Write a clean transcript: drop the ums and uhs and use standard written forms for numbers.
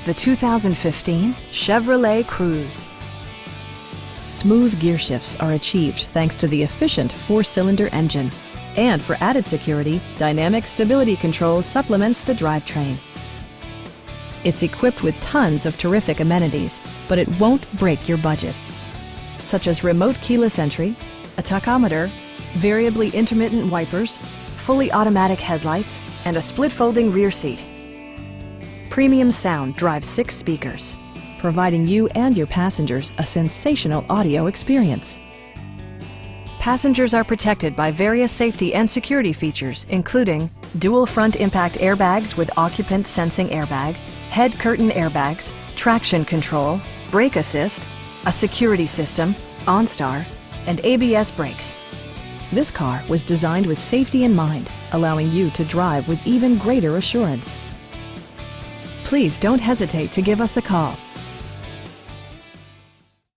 the 2015 Chevrolet Cruze. Smooth gear shifts are achieved thanks to the efficient 4-cylinder engine. And for added security, Dynamic Stability Control supplements the drivetrain. It's equipped with tons of terrific amenities, but it won't break your budget, such as remote keyless entry, a tachometer, variably intermittent wipers, fully automatic headlights, and a split-folding rear seat. Premium sound drives 6 speakers, providing you and your passengers a sensational audio experience. Passengers are protected by various safety and security features, including dual front impact airbags with occupant sensing airbag, head curtain airbags, traction control, brake assist, a security system, OnStar, and ABS brakes. This car was designed with safety in mind, allowing you to drive with even greater assurance. Please don't hesitate to give us a call.